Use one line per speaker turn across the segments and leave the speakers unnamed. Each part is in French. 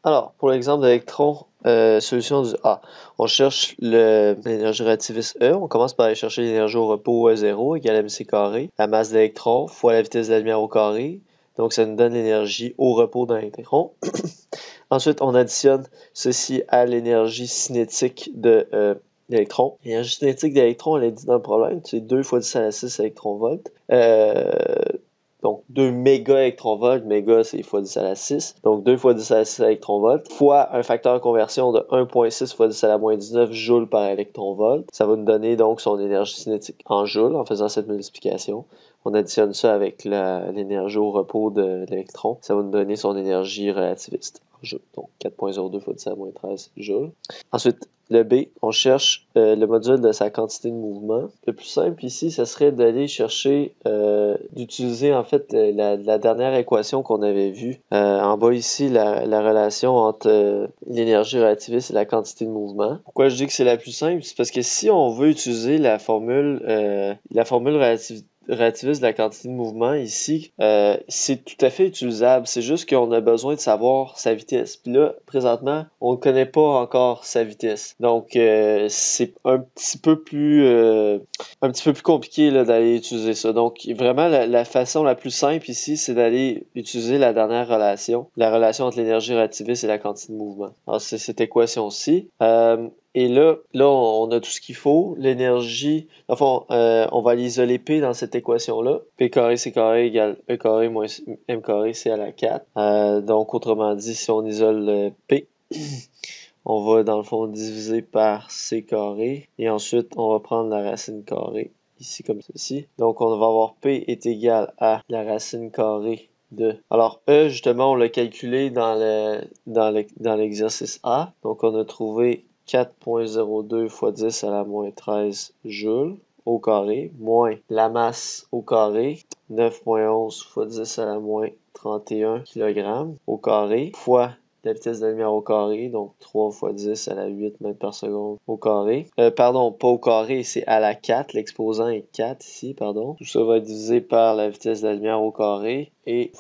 Alors, pour l'exemple d'électron, solution du A. On cherche l'énergie relativiste E. On commence par aller chercher l'énergie au repos E0 égale mc carré. La masse d'électron fois la vitesse de la lumière au carré. Donc, ça nous donne l'énergie au repos d'un électron. Ensuite, on additionne ceci à l'énergie cinétique de l'électron. L'énergie cinétique d'électron, elle est dit dans le problème, c'est 2 fois 10 à la 6 électronvolts. Donc 2 méga-électronvolts, méga c'est fois 10 à la 6, donc 2 fois 10 à la 6 électronvolts, fois un facteur de conversion de 1.6 fois 10 à la moins 19 joules par électronvolt. Ça va nous donner donc son énergie cinétique en joules en faisant cette multiplication. On additionne ça avec l'énergie au repos de l'électron. Ça va nous donner son énergie relativiste en joules. Donc 4.02 fois 10 à la moins 13 joules. Ensuite, le B, on cherche le module de sa quantité de mouvement. Le plus simple ici, ce serait d'aller chercher, d'utiliser en fait la dernière équation qu'on avait vue. En bas ici, la relation entre l'énergie relativiste et la quantité de mouvement. Pourquoi je dis que c'est la plus simple? C'est parce que si on veut utiliser la formule relativiste de la quantité de mouvement ici, c'est tout à fait utilisable. C'est juste qu'on a besoin de savoir sa vitesse. Puis là, présentement, on ne connaît pas encore sa vitesse. Donc, c'est un petit peu plus compliqué là, d'aller utiliser ça. Donc, vraiment, la façon la plus simple ici, c'est d'aller utiliser la dernière relation, la relation entre l'énergie relativiste et la quantité de mouvement. Alors, c'est cette équation-ci. Et là, on a tout ce qu'il faut. L'énergie, enfin, on va l'isoler P dans cette équation-là. P carré, C carré égale E carré moins M carré, c'est à la 4. Donc, autrement dit, si on isole P, on va, dans le fond, diviser par C carré. Et ensuite, on va prendre la racine carrée, ici comme ceci. Donc, on va avoir P est égal à la racine carrée de... Alors, E, justement, on l'a calculé dans l'exercice A. Donc, on a trouvé 4.02 fois 10 à la moins 13 joules au carré, moins la masse au carré, 9.11 fois 10 à la moins 31 kg au carré, fois la vitesse de la lumière au carré, donc 3 fois 10 à la 8 mètres par seconde au carré. Pardon, pas au carré, c'est à la 4, l'exposant est 4 ici, pardon. Tout ça va être divisé par la vitesse de la lumière au carré. Et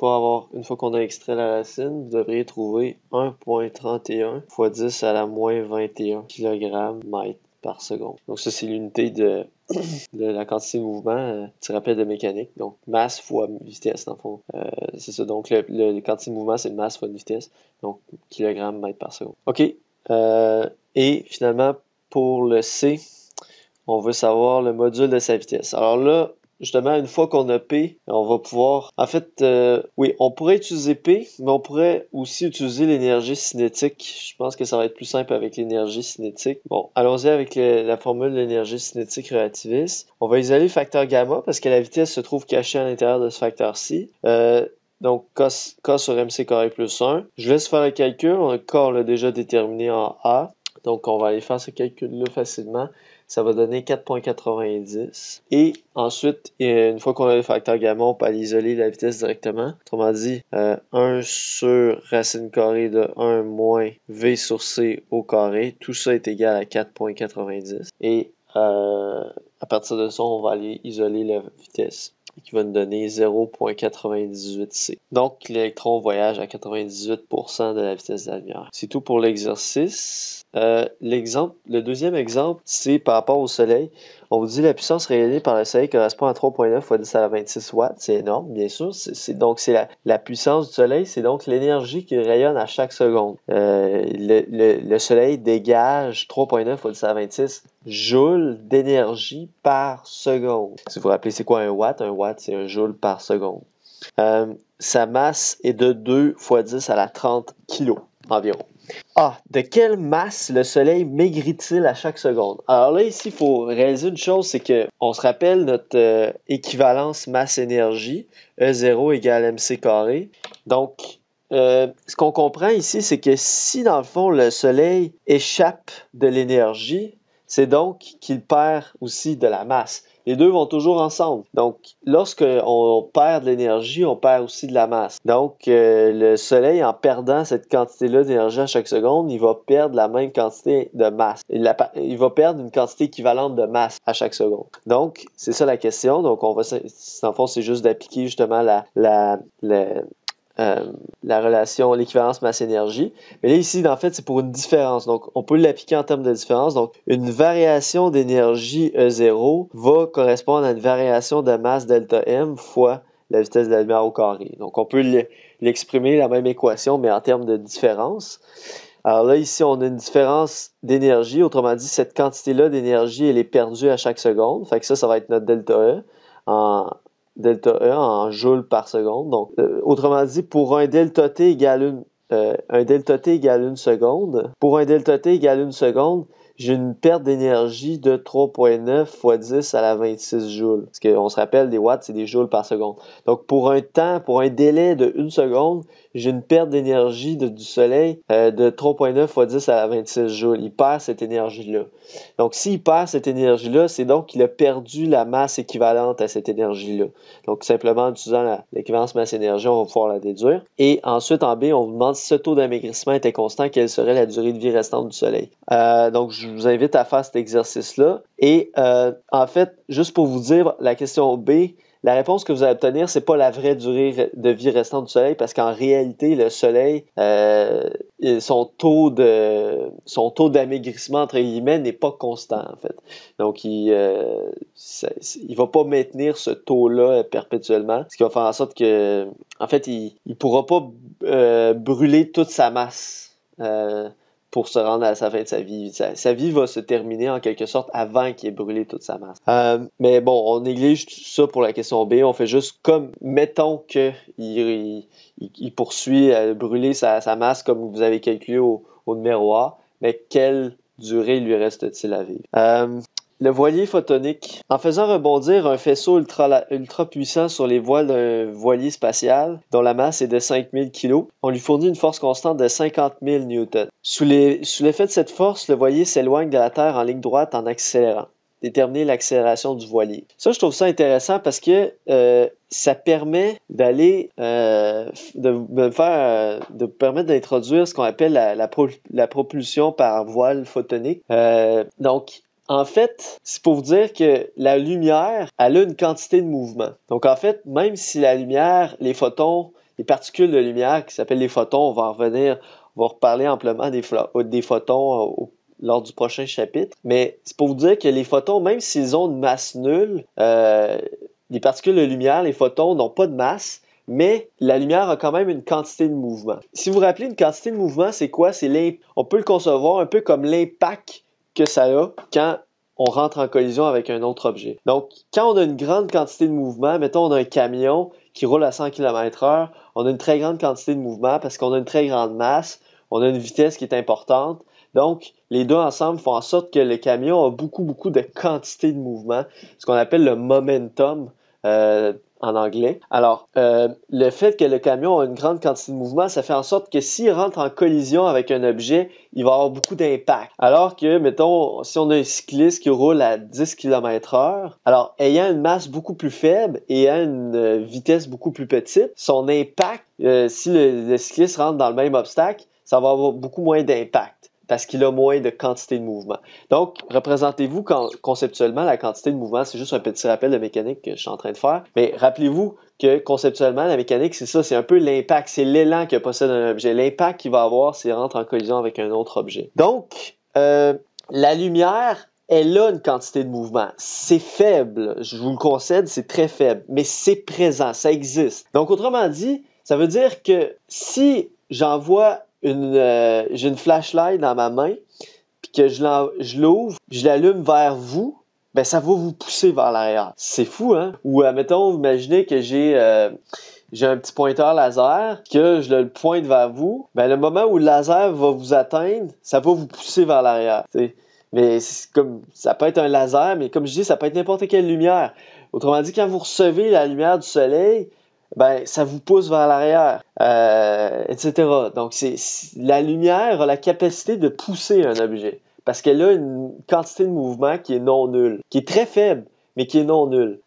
une fois qu'on a extrait la racine, vous devriez trouver 1.31 fois 10 à la moins 21 kg mètre par seconde. Donc ça, c'est l'unité de la quantité de mouvement, tu rappelles de mécanique. Donc, masse fois vitesse, dans le fond. C'est ça. Donc, le quantité de mouvement, c'est masse fois vitesse. Donc, kilogramme mètre par seconde. OK. Et finalement, pour le C, on veut savoir le module de sa vitesse. Alors là, justement, une fois qu'on a P, on va pouvoir... En fait, oui, on pourrait utiliser P, mais on pourrait aussi utiliser l'énergie cinétique. Je pense que ça va être plus simple avec l'énergie cinétique. Bon, allons-y avec la formule de l'énergie cinétique relativiste. On va isoler le facteur gamma parce que la vitesse se trouve cachée à l'intérieur de ce facteur-ci. Donc, K sur MC carré plus 1. Je laisse faire le calcul. K, on l'a déjà déterminé en A. Donc, on va aller faire ce calcul-là facilement. Ça va donner 4.90. Et ensuite, une fois qu'on a le facteur gamma, on peut aller isoler la vitesse directement. Autrement dit, 1 sur racine carrée de 1 moins V sur C au carré. Tout ça est égal à 4.90. Et à partir de ça, on va aller isoler la vitesse, qui va nous donner 0.98C. Donc, l'électron voyage à 98% de la vitesse de la lumière. C'est tout pour l'exercice. Le deuxième exemple, c'est par rapport au Soleil. On vous dit la puissance rayonnée par le Soleil correspond à 3.9 fois 10 à la 26 watts. C'est énorme, bien sûr. Donc, c'est la puissance du Soleil, c'est donc l'énergie qui rayonne à chaque seconde. Le Soleil dégage 3.9 fois 10 à la 26 joules d'énergie par seconde. Si vous vous rappelez, c'est quoi un watt? Un watt, c'est un joule par seconde. Sa masse est de 2 fois 10 à la 30 kg environ. De quelle masse le Soleil maigrit-il à chaque seconde? Alors là, ici, il faut réaliser une chose, c'est que on se rappelle notre équivalence masse-énergie, E0 égale mc carré. Donc, ce qu'on comprend ici, c'est que si, dans le fond, le Soleil échappe de l'énergie, c'est donc qu'il perd aussi de la masse. Les deux vont toujours ensemble. Donc, lorsqu'on perd de l'énergie, on perd aussi de la masse. Donc, le Soleil, en perdant cette quantité-là d'énergie à chaque seconde, il va perdre la même quantité de masse. Il va perdre une quantité équivalente de masse à chaque seconde. Donc, c'est ça la question. Donc, dans le fond, c'est juste d'appliquer justement la relation, l'équivalence masse-énergie. Mais là, ici, en fait, c'est pour une différence. Donc, on peut l'appliquer en termes de différence. Donc, une variation d'énergie E0 va correspondre à une variation de masse delta M fois la vitesse de la lumière au carré. Donc, on peut l'exprimer, la même équation, mais en termes de différence. Alors là, ici, on a une différence d'énergie. Autrement dit, cette quantité-là d'énergie, elle est perdue à chaque seconde. Fait que ça va être notre delta E en joules par seconde. Donc, autrement dit, pour un delta T égale une seconde, pour un delta T égale une seconde, j'ai une perte d'énergie de 3,9 fois 10 à la 26 joules. Parce qu'on se rappelle, des watts, c'est des joules par seconde. Donc, pour un délai de 1 seconde, j'ai une perte d'énergie du soleil de 3,9 fois 10 à la 26 joules. Il perd cette énergie-là. Donc, s'il perd cette énergie-là, c'est donc qu'il a perdu la masse équivalente à cette énergie-là. Donc, simplement en utilisant l'équivalence masse-énergie, on va pouvoir la déduire. Et ensuite, en B, on vous demande si ce taux d'amaigrissement était constant, quelle serait la durée de vie restante du soleil. Donc, je vous invite à faire cet exercice-là. Et en fait, juste pour vous dire, la question B, la réponse que vous allez obtenir, c'est pas la vraie durée de vie restante du soleil, parce qu'en réalité, le soleil, son taux d'amaigrissement, entre guillemets, n'est pas constant, en fait. Donc, il va pas maintenir ce taux-là perpétuellement, ce qui va faire en sorte que, en fait, il pourra pas brûler toute sa masse pour se rendre à la fin de sa vie. Sa vie va se terminer en quelque sorte avant qu'il ait brûlé toute sa masse. Mais bon, on néglige tout ça pour la question B. On fait juste comme, mettons qu'il poursuit à brûler sa masse comme vous avez calculé au numéro A, mais quelle durée lui reste-t-il à vivre? Le voilier photonique. En faisant rebondir un faisceau ultra puissant sur les voiles d'un voilier spatial, dont la masse est de 5000 kg, on lui fournit une force constante de 50 000 newtons. Sous l'effet de cette force, le voilier s'éloigne de la Terre en ligne droite en accélérant. Déterminer l'accélération du voilier. Ça, je trouve ça intéressant parce que ça permet d'aller de permettre d'introduire ce qu'on appelle la propulsion par voile photonique. Donc, en fait, c'est pour vous dire que la lumière, elle a une quantité de mouvement. Donc, en fait, même si la lumière, les photons, les particules de lumière qui s'appellent les photons, on va en revenir, on va reparler amplement des photons lors du prochain chapitre. Mais c'est pour vous dire que les photons, même s'ils ont une masse nulle, les particules de lumière, les photons n'ont pas de masse, mais la lumière a quand même une quantité de mouvement. Si vous vous rappelez, une quantité de mouvement, c'est quoi? On peut le concevoir un peu comme l'impact que ça a quand on rentre en collision avec un autre objet. Donc, quand on a une grande quantité de mouvement, mettons on a un camion qui roule à 100 km/h, on a une très grande quantité de mouvement parce qu'on a une très grande masse, on a une vitesse qui est importante. Donc, les deux ensemble font en sorte que le camion a beaucoup de quantité de mouvement, ce qu'on appelle le momentum en anglais. Alors, le fait que le camion a une grande quantité de mouvement, ça fait en sorte que s'il rentre en collision avec un objet, il va avoir beaucoup d'impact. Alors que, mettons, si on a un cycliste qui roule à 10 km/h, alors, ayant une masse beaucoup plus faible et ayant une vitesse beaucoup plus petite, son impact, si le cycliste rentre dans le même obstacle, ça va avoir beaucoup moins d'impact parce qu'il a moins de quantité de mouvement. Donc, représentez-vous conceptuellement la quantité de mouvement, c'est juste un petit rappel de mécanique que je suis en train de faire, mais rappelez-vous que conceptuellement, la mécanique, c'est ça, c'est un peu l'impact, c'est l'élan que possède un objet. L'impact qu'il va avoir s'il rentre en collision avec un autre objet. Donc, la lumière, elle a une quantité de mouvement. C'est faible, je vous le concède, c'est très faible, mais c'est présent, ça existe. Donc, autrement dit, ça veut dire que si j'envoie j'ai une flashlight dans ma main, puis que je l'ouvre, je l'allume vers vous, ben ça va vous pousser vers l'arrière. C'est fou, hein? Ou mettons, imaginez que j'ai un petit pointeur laser, que je le pointe vers vous, ben le moment où le laser va vous atteindre, ça va vous pousser vers l'arrière. T'sais. Mais ça peut être un laser, mais comme je dis, ça peut être n'importe quelle lumière. Autrement dit, quand vous recevez la lumière du soleil, ben ça vous pousse vers l'arrière, etc. Donc, la lumière a la capacité de pousser un objet parce qu'elle a une quantité de mouvement qui est non nulle, qui est très faible, mais qui est non nulle.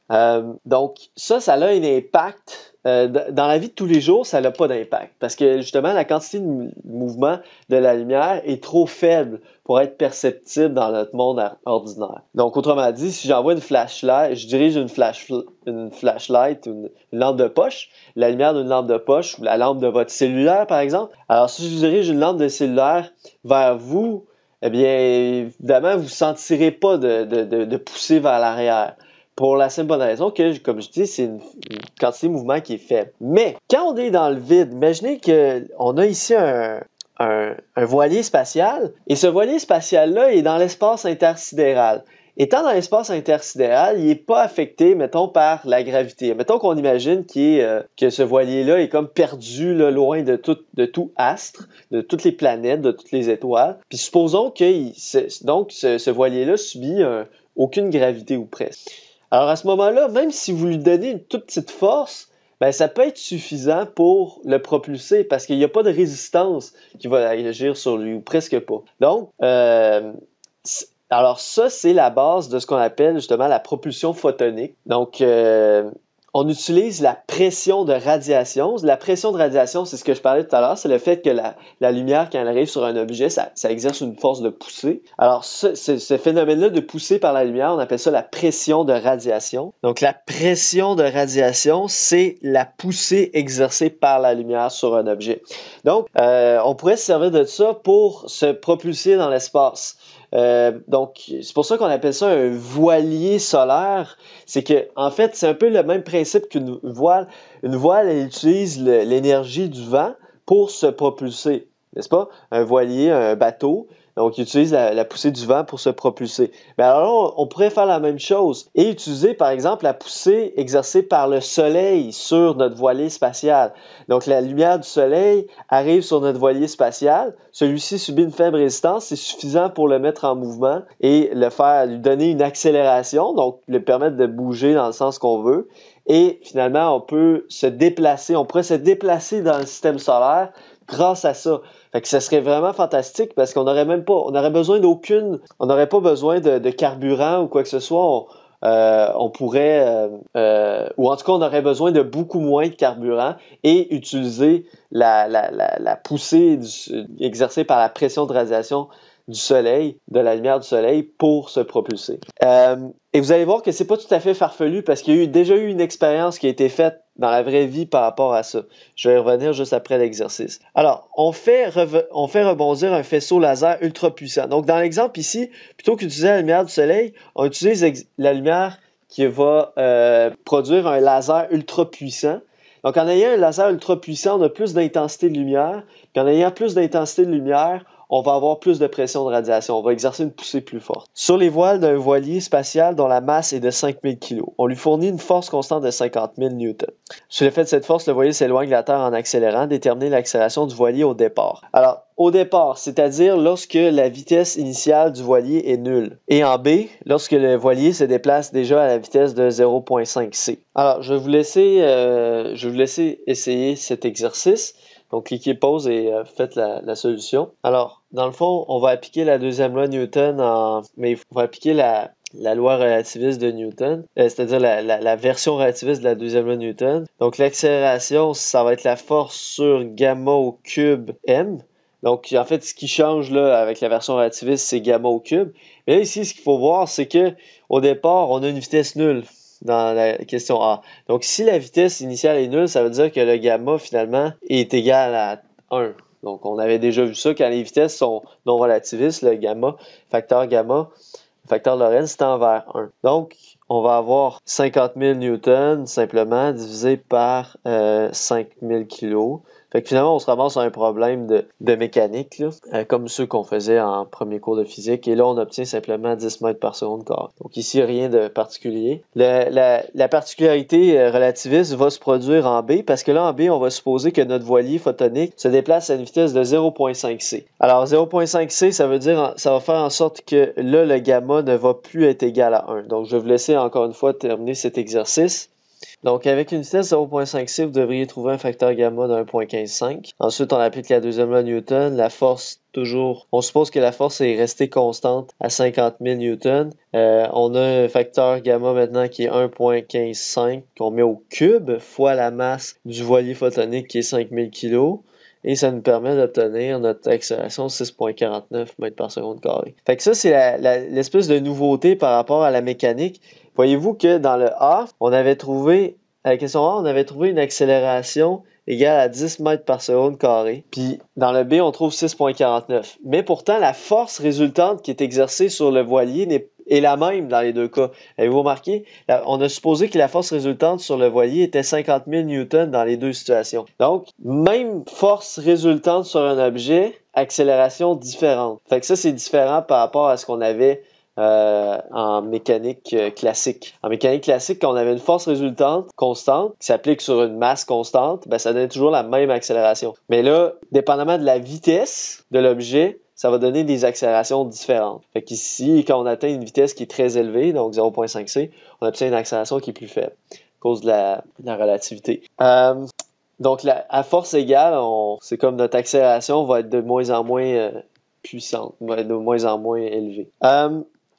Donc, ça a un impact dans la vie de tous les jours, ça n'a pas d'impact. Parce que justement, la quantité de mouvement de la lumière est trop faible pour être perceptible dans notre monde ordinaire. Donc, autrement dit, si j'envoie une flashlight, je dirige une flashlight, une lampe de poche, la lumière d'une lampe de poche ou la lampe de votre cellulaire, par exemple. Alors, si je dirige une lampe de cellulaire vers vous, eh bien, évidemment, vous ne sentirez pas de pousser vers l'arrière. Pour la simple bonne raison que, comme je dis, c'est une quantité de mouvement qui est faible. Mais, quand on est dans le vide, imaginez qu'on a ici un voilier spatial, et ce voilier spatial-là est dans l'espace intersidéral. Étant dans l'espace intersidéral, il n'est pas affecté, mettons, par la gravité. Mettons qu'on imagine que ce voilier-là est comme perdu là, loin de tout astre, de toutes les planètes, de toutes les étoiles. Puis supposons que ce voilier-là subit aucune gravité ou presque. Alors à ce moment-là, même si vous lui donnez une toute petite force, ben ça peut être suffisant pour le propulser parce qu'il n'y a pas de résistance qui va agir sur lui, ou presque pas. Donc, alors ça, c'est la base de ce qu'on appelle justement la propulsion photonique. Donc, on utilise la pression de radiation. La pression de radiation, c'est ce que je parlais tout à l'heure, c'est le fait que la lumière, quand elle arrive sur un objet, ça exerce une force de poussée. Alors, ce phénomène-là de poussée par la lumière, on appelle ça la pression de radiation. Donc, la pression de radiation, c'est la poussée exercée par la lumière sur un objet. Donc, on pourrait se servir de ça pour se propulser dans l'espace. Donc, c'est pour ça qu'on appelle ça un voilier solaire. C'est que, en fait, c'est un peu le même principe qu'une voile. Une voile, elle utilise l'énergie du vent pour se propulser, n'est-ce pas? Un voilier, un bateau, donc il utilise la poussée du vent pour se propulser. Mais alors, on pourrait faire la même chose et utiliser, par exemple, la poussée exercée par le soleil sur notre voilier spatial. Donc, la lumière du soleil arrive sur notre voilier spatial. Celui-ci subit une faible résistance. C'est suffisant pour le mettre en mouvement et lui donner une accélération, donc le permettre de bouger dans le sens qu'on veut. Et finalement, on pourrait se déplacer dans le système solaire grâce à ça. Fait que ça serait vraiment fantastique parce qu'on n'aurait besoin on n'aurait pas besoin de carburant ou quoi que ce soit. On pourrait, ou en tout cas, on aurait besoin de beaucoup moins de carburant et utiliser la poussée exercée par la pression de radiation du soleil, de la lumière du soleil, pour se propulser. Et vous allez voir que c'est pas tout à fait farfelu parce qu'il y a déjà eu une expérience qui a été faite dans la vraie vie par rapport à ça. Je vais y revenir juste après l'exercice. Alors, on fait rebondir un faisceau laser ultra puissant. Donc, dans l'exemple ici, plutôt qu'utiliser la lumière du soleil, on utilise la lumière qui va produire un laser ultra puissant. Donc, en ayant un laser ultra puissant, on a plus d'intensité de lumière. Puis en ayant plus d'intensité de lumière, on va avoir plus de pression de radiation. On va exercer une poussée plus forte. Sur les voiles d'un voilier spatial dont la masse est de 5000 kg, on lui fournit une force constante de 50 000 newtons. Sous l'effet de cette force, le voilier s'éloigne de la Terre en accélérant, déterminer l'accélération du voilier au départ. Alors, au départ, c'est-à-dire lorsque la vitesse initiale du voilier est nulle. Et en B, lorsque le voilier se déplace déjà à la vitesse de 0,5 c. Alors, je vais vous laisser essayer cet exercice. Donc, cliquez pause et faites la solution. Alors, dans le fond, on va appliquer la deuxième loi de Newton, mais on va appliquer la loi relativiste de Newton, c'est-à-dire la version relativiste de la deuxième loi de Newton. Donc, l'accélération, ça va être la force sur gamma au cube m. Donc, en fait, ce qui change là avec la version relativiste, c'est gamma au cube. Mais là, ici, ce qu'il faut voir, c'est que au départ, on a une vitesse nulle dans la question A. Donc, si la vitesse initiale est nulle, ça veut dire que le gamma, finalement, est égal à 1. Donc, on avait déjà vu ça quand les vitesses sont non relativistes, le facteur Lorentz tend vers 1. Donc, on va avoir 50 000 newtons simplement divisé par 5000 kg. Fait que finalement, on se ramasse à un problème de mécanique, là, comme ceux qu'on faisait en premier cours de physique. Et là, on obtient simplement 10 mètres par seconde carré. Donc ici, rien de particulier. La particularité relativiste va se produire en B, parce que là, en B, on va supposer que notre voilier photonique se déplace à une vitesse de 0,5 c. Alors, 0,5 c, ça va faire en sorte que là, le gamma ne va plus être égal à 1. Donc, je vais vous laisser encore une fois terminer cet exercice. Donc, avec une vitesse 0.5c, vous devriez trouver un facteur gamma de 1.155. Ensuite, on applique la deuxième loi de Newton. La force, toujours, on suppose que la force est restée constante à 50 000 newtons. On a un facteur gamma maintenant qui est 1.155 qu'on met au cube fois la masse du voilier photonique qui est 5000 kg. Et ça nous permet d'obtenir notre accélération 6.49 mètres par seconde carré. Fait que ça, c'est l'espèce de nouveauté par rapport à la mécanique. Voyez-vous que dans le A, à la question A, on avait trouvé une accélération égale à 10 mètres par seconde carré. Puis dans le B, on trouve 6.49. Mais pourtant, la force résultante qui est exercée sur le voilier est la même dans les deux cas. Avez-vous remarqué? On a supposé que la force résultante sur le voilier était 50 000 newtons dans les deux situations. Donc, même force résultante sur un objet, accélération différente. Fait que ça, c'est différent par rapport à ce qu'on avait en mécanique classique. En mécanique classique, quand on avait une force résultante constante qui s'applique sur une masse constante, ça donne toujours la même accélération. Mais là, dépendamment de la vitesse de l'objet, ça va donner des accélérations différentes. Fait qu'ici, quand on atteint une vitesse qui est très élevée, donc 0.5c, on obtient une accélération qui est plus faible à cause de la relativité. Donc, à force égale, c'est comme notre accélération va être de moins en moins puissante, va être de moins en moins élevée.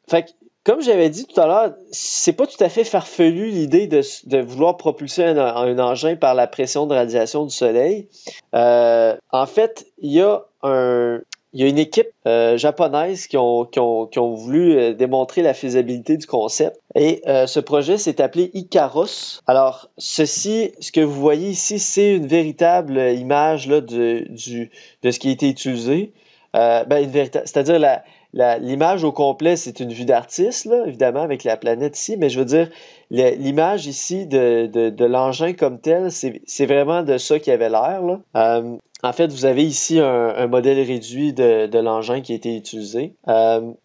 Fait que, comme j'avais dit tout à l'heure, c'est pas tout à fait farfelu l'idée de vouloir propulser un engin par la pression de radiation du Soleil. En fait, il y a une équipe japonaise qui ont voulu démontrer la faisabilité du concept. Et ce projet s'est appelé Icaros. Alors, ce que vous voyez ici, c'est une véritable image là, de ce qui a été utilisé. C'est-à-dire l'image au complet, c'est une vue d'artiste, là, évidemment, avec la planète ici, mais je veux dire, l'image ici de l'engin comme tel, c'est vraiment de ça qui avait l'air, là. En fait, vous avez ici un modèle réduit de l'engin qui a été utilisé.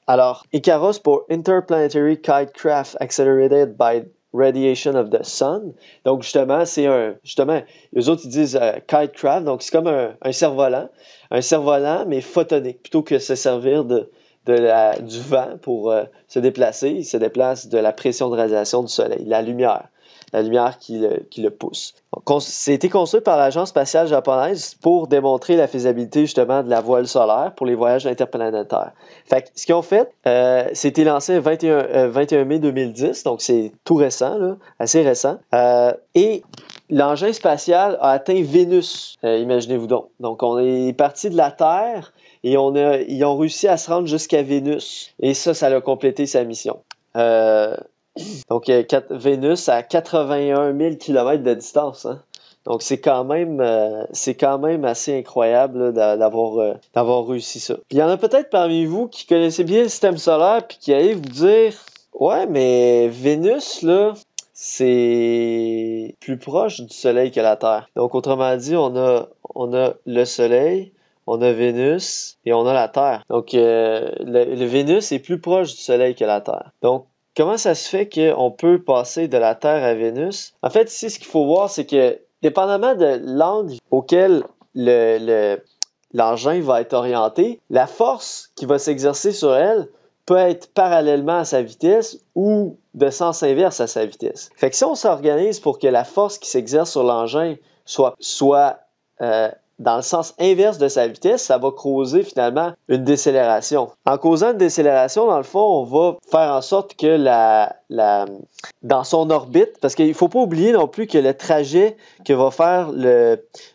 Alors, Icaros pour Interplanetary Kite Craft Accelerated by Radiation of the Sun. Donc, justement, eux autres, ils disent Kite Craft, donc c'est comme un cerf-volant. Un cerf-volant, mais photonique, plutôt que se servir du vent pour se déplacer. Il se déplace de la pression de radiation du Soleil, la lumière qui le pousse. C'est été construit par l'Agence spatiale japonaise pour démontrer la faisabilité justement de la voile solaire pour les voyages interplanétaires. Fait que ce qu'ils ont fait, c'était lancé le 21 mai 2010, donc c'est tout récent, là, assez récent. Et l'engin spatial a atteint Vénus, imaginez-vous donc. Donc on est parti de la Terre et ils ont réussi à se rendre jusqu'à Vénus. Et ça a complété sa mission. Donc, Vénus à 81 000 km de distance. Hein? Donc, c'est quand même assez incroyable là, d'avoir réussi ça. Puis, il y en a peut-être parmi vous qui connaissez bien le système solaire puis qui allez vous dire « Ouais, mais Vénus, là, c'est plus proche du Soleil que la Terre. » Donc, autrement dit, on a le Soleil, on a Vénus et on a la Terre. Donc, le Vénus est plus proche du Soleil que la Terre. Donc, comment ça se fait qu'on peut passer de la Terre à Vénus? En fait, ici, ce qu'il faut voir, c'est que, dépendamment de l'angle auquel l'engin va être orienté, la force qui va s'exercer sur elle peut être parallèlement à sa vitesse ou de sens inverse à sa vitesse. Fait que si on s'organise pour que la force qui s'exerce sur l'engin soit dans le sens inverse de sa vitesse, ça va causer finalement une décélération. En causant une décélération, dans le fond, on va faire en sorte que dans son orbite, parce qu'il ne faut pas oublier non plus que le trajet que va faire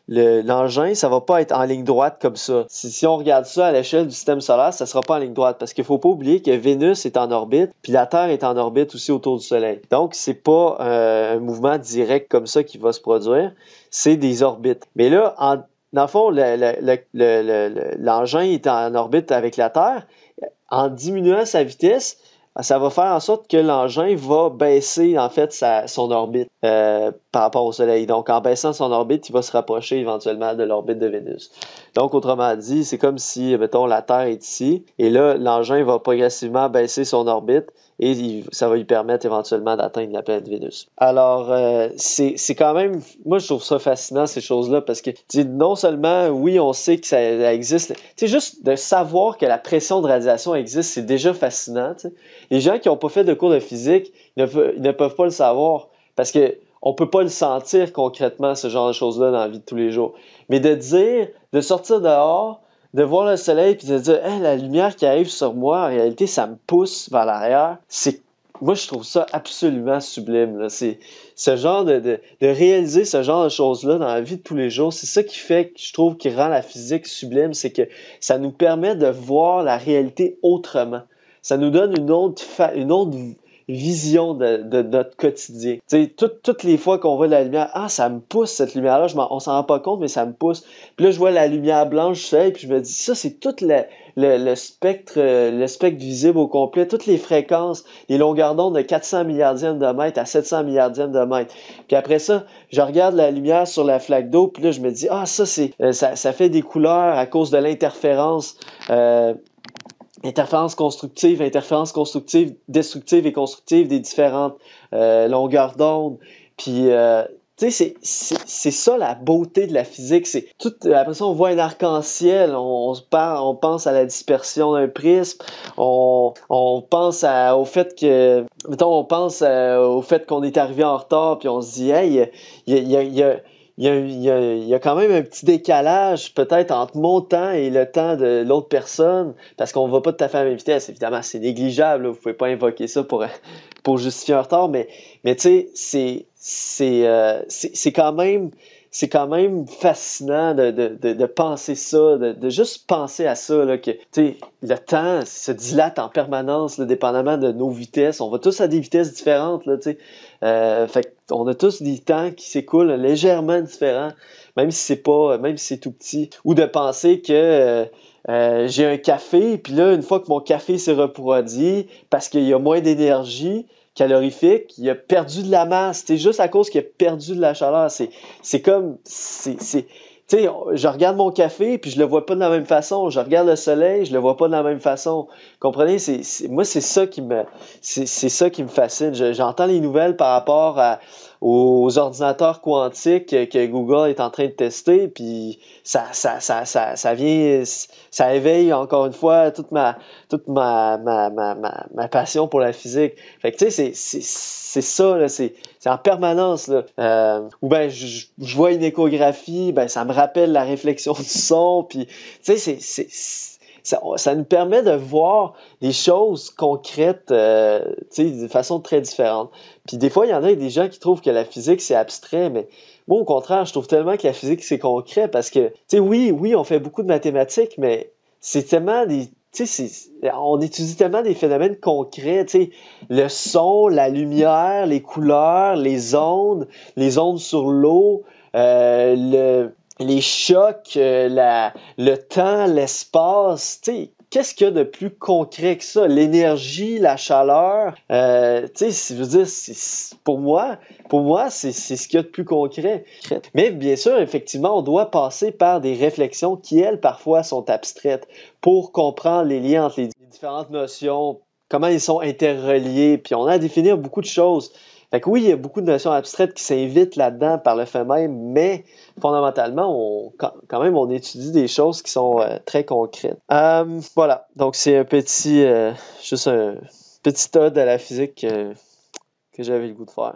l'engin, ça va pas être en ligne droite comme ça. Si on regarde ça à l'échelle du système solaire, ça sera pas en ligne droite, parce qu'il faut pas oublier que Vénus est en orbite, puis la Terre est en orbite aussi autour du Soleil. Donc, c'est pas un mouvement direct comme ça qui va se produire, c'est des orbites. Mais là, dans le fond, l'engin est en orbite avec la Terre. En diminuant sa vitesse, ça va faire en sorte que l'engin va baisser en fait son orbite par rapport au Soleil. Donc, en baissant son orbite, il va se rapprocher éventuellement de l'orbite de Vénus. Donc, autrement dit, c'est comme si, mettons, la Terre est ici, et là, l'engin va progressivement baisser son orbite, et ça va lui permettre éventuellement d'atteindre la planète Vénus. Alors, c'est quand même, moi je trouve ça fascinant ces choses-là parce que non seulement, oui, on sait que ça existe, juste de savoir que la pression de radiation existe, c'est déjà fascinant. T'sais. Les gens qui n'ont pas fait de cours de physique ne peuvent pas le savoir parce que on peut pas le sentir concrètement, ce genre de choses-là, dans la vie de tous les jours. Mais de sortir dehors, de voir le soleil puis de dire hey, la lumière qui arrive sur moi, en réalité, ça me pousse vers l'arrière. Moi, je trouve ça absolument sublime. Là. C'est ce genre de réaliser ce genre de choses-là dans la vie de tous les jours. C'est ça qui fait que je trouve qui rend la physique sublime, c'est que ça nous permet de voir la réalité autrement. Ça nous donne une autre vision de notre quotidien. Tu sais, toutes les fois qu'on voit la lumière, ça me pousse cette lumière-là, on s'en rend pas compte, mais ça me pousse. Puis là, je vois la lumière blanche, je sais, puis je me dis, ça, c'est tout le spectre visible au complet, toutes les fréquences, les longueurs d'onde de 400 milliardièmes de mètre à 700 milliardièmes de mètre. Puis après ça, je regarde la lumière sur la flaque d'eau, puis là, je me dis, ça fait des couleurs à cause de l'interférence. Interférences constructives, destructives et constructives des différentes longueurs d'onde. Puis, tu sais, c'est ça la beauté de la physique. C'est tout. Après ça, on voit un arc-en-ciel. On pense à la dispersion d'un prisme. On pense au fait que, mettons, au fait qu'on est arrivé en retard, puis on se dit, hey, il y a quand même un petit décalage peut-être entre mon temps et le temps de l'autre personne parce qu'on va pas tout à fait à la même vitesse. Évidemment, c'est négligeable, là, vous pouvez pas invoquer ça pour justifier un retard, mais tu sais, c'est quand même fascinant de penser ça, de juste penser à ça, là, que tu sais, le temps se dilate en permanence, là, dépendamment de nos vitesses. On va tous à des vitesses différentes, là, tu sais. Fait qu'on a tous des temps qui s'écoulent légèrement différents, même si c'est tout petit. Ou de penser que j'ai un café, puis là, une fois que mon café s'est refroidi, parce qu'il y a moins d'énergie calorifique, il a perdu de la masse. C'est juste à cause qu'il a perdu de la chaleur. Tu sais, je regarde mon café puis je le vois pas de la même façon. Je regarde le soleil, je le vois pas de la même façon. Comprenez? Moi, c'est ça qui me fascine. J'entends les nouvelles par rapport aux ordinateurs quantiques que Google est en train de tester, puis ça éveille encore une fois toute ma passion pour la physique. Fait que tu sais, c'est ça, là, c'est en permanence, là. Ou ben je vois une échographie, ben ça me rappelle la réflexion du son, puis tu sais, ça nous permet de voir des choses concrètes, tu sais, de façon très différente. Puis des fois, il y en a des gens qui trouvent que la physique c'est abstrait, mais moi au contraire, je trouve tellement que la physique c'est concret parce que, tu sais, oui, on fait beaucoup de mathématiques, mais c'est tellement on étudie tellement des phénomènes concrets, tu sais, le son, la lumière, les couleurs, les ondes sur l'eau, les chocs, le temps, l'espace, tu sais, qu'est-ce qu'il y a de plus concret que ça? L'énergie, la chaleur, tu sais, je veux dire, pour moi, c'est ce qu'il y a de plus concret. Mais bien sûr, effectivement, on doit passer par des réflexions qui, elles, parfois sont abstraites pour comprendre les liens entre les différentes notions, comment ils sont interreliés, puis on a à définir beaucoup de choses. Fait que oui, il y a beaucoup de notions abstraites qui s'invitent là-dedans par le fait même, mais fondamentalement, quand même, on étudie des choses qui sont très concrètes. Voilà, donc c'est juste un petit ode à la physique que j'avais le goût de faire.